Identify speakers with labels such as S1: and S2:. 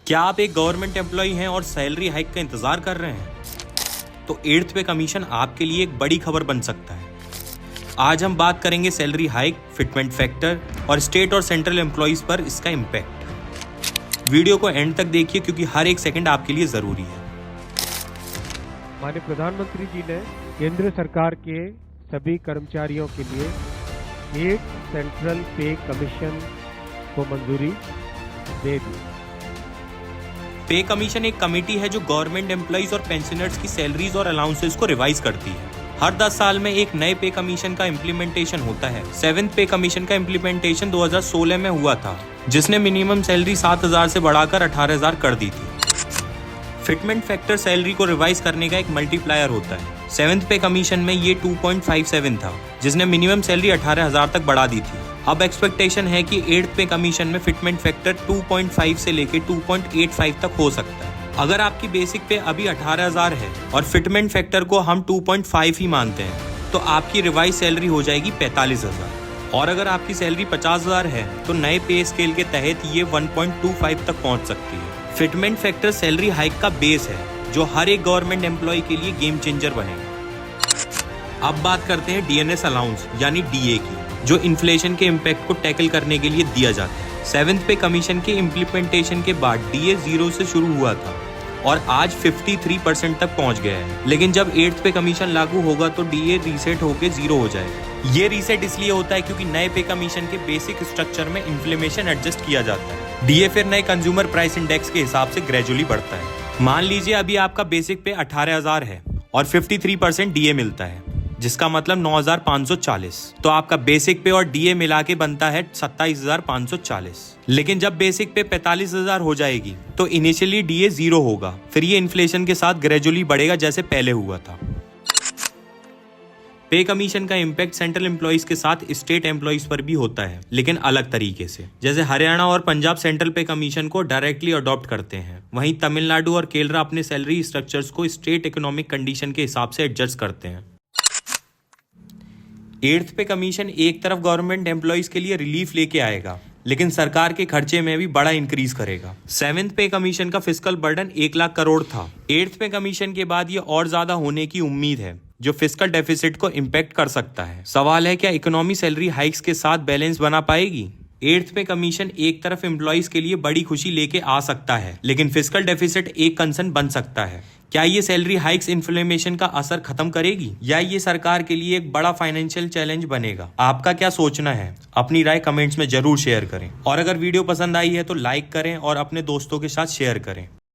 S1: क्या आप एक गवर्नमेंट एम्प्लॉय हैं और सैलरी हाइक का इंतजार कर रहे हैं? तो 8th पे कमीशन आपके लिए एक बड़ी खबर बन सकता है। आज हम बात करेंगे सैलरी हाइक, फिटमेंट फैक्टर और स्टेट और सेंट्रल एम्प्लॉयज पर इसका इम्पैक्ट। वीडियो को एंड तक देखिए क्योंकि हर एक सेकंड आपके लिए जरूरी है।
S2: माननीय प्रधानमंत्री जी ने केंद्र सरकार के सभी कर्मचारियों के लिए एक सेंट्रल पे कमीशन को मंजूरी दे दी।
S1: पे कमीशन एक कमेटी है जो गवर्नमेंट एम्प्लॉइज और पेंशनर्स की सैलरीज और अलाउंसेस को रिवाइज करती है। हर 10 साल में एक नए पे कमीशन का इम्प्लीमेंटेशन होता है। 7th पे कमीशन का इम्प्लीमेंटेशन 2016 में हुआ था, जिसने मिनिमम सैलरी 7,000 से बढ़ाकर 18,000 कर दी थी। फिटमेंट फैक्टर सैलरी को रिवाइज करने का एक मल्टीप्लायर होता है। 7th पे कमीशन में ये 2.57 था, जिसने मिनिमम सैलरी 18,000 तक बढ़ा दी थी। अब एक्सपेक्टेशन है कि 8th पे कमीशन में फिटमेंट फैक्टर 2.5 से लेके 2.85 तक हो सकता है। अगर आपकी बेसिक पे अभी 18,000 है और फिटमेंट फैक्टर को हम 2.5 ही मानते हैं, तो आपकी रिवाइज सैलरी हो जाएगी 45,000। और अगर आपकी सैलरी 50,000 है तो नए पे स्केल के तहत ये 1.25 तक पहुंच सकती है। फिटमेंट फैक्टर सैलरी हाइक का बेस है जो हर एक गवर्नमेंट एम्प्लॉय के लिए गेम चेंजर बनेगा। अब बात करते हैं डीएनएस अलाउंस यानी डीए की, जो इन्फ्लेशन के इम्पैक्ट को टैकल करने के लिए दिया जाता है। 7th पे कमीशन के इम्प्लीमेंटेशन के बाद डीए 0 से शुरू हुआ था और आज 53% तक पहुंच गया है। लेकिन जब 8th पे कमीशन लागू होगा तो डीए रीसेट होकर 0 हो जाएगा। ये रीसेट इसलिए होता है क्योंकि नए पे कमीशन के बेसिक स्ट्रक्चर में इन्फ्लेमेशन एडजस्ट किया जाता है। डीए फिर नए कंज्यूमर प्राइस इंडेक्स के हिसाब से ग्रेजुअली बढ़ता है। मान लीजिए अभी आपका बेसिक पे 18,000 है और 53% डीए मिलता है, जिसका मतलब 9,540। तो आपका बेसिक पे और डीए मिला के बनता है 27,540। लेकिन जब बेसिक पे 45,000 हो जाएगी तो इनिशियली डीए 0 होगा, फिर ये इन्फ्लेशन के साथ ग्रेजुअली बढ़ेगा जैसे पहले हुआ था। पे कमीशन का इम्पैक्ट सेंट्रल एम्प्लॉयज के साथ स्टेट एम्प्लॉयज पर भी होता है, लेकिन अलग तरीके से। जैसे हरियाणा और पंजाब सेंट्रल पे कमीशन को डायरेक्टली अडॉप्ट करते हैं, वहीं तमिलनाडु और केरला अपने सैलरी स्ट्रक्चर्स को स्टेट इकोनॉमिक कंडीशन के हिसाब से एडजस्ट करते हैं। 8th पे कमीशन एक तरफ गवर्नमेंट एम्प्लॉयज के लिए रिलीफ लेके आएगा, लेकिन सरकार के खर्चे में भी बड़ा इंक्रीज करेगा। 7th पे कमीशन का फिस्कल बर्डन 1 लाख करोड़ था। 8th पे कमीशन के बाद ये और ज्यादा होने की उम्मीद है, जो फिस्कल डेफिसिट को इम्पैक्ट कर सकता है। सवाल है, क्या इकोनॉमी सैलरी हाइक्स के साथ बैलेंस बना पाएगी? 8th पे कमीशन एक तरफ एम्प्लॉयज के लिए बड़ी खुशी लेके आ सकता है, लेकिन फिस्कल डेफिसिट एक कंसर्न बन सकता है। क्या ये सैलरी हाइक्स इन्फ्लेमेशन का असर खत्म करेगी या ये सरकार के लिए एक बड़ा फाइनेंशियल चैलेंज बनेगा? आपका क्या सोचना है? अपनी राय कमेंट्स में जरूर शेयर करें। और अगर वीडियो पसंद आई है तो लाइक करें और अपने दोस्तों के साथ शेयर करें।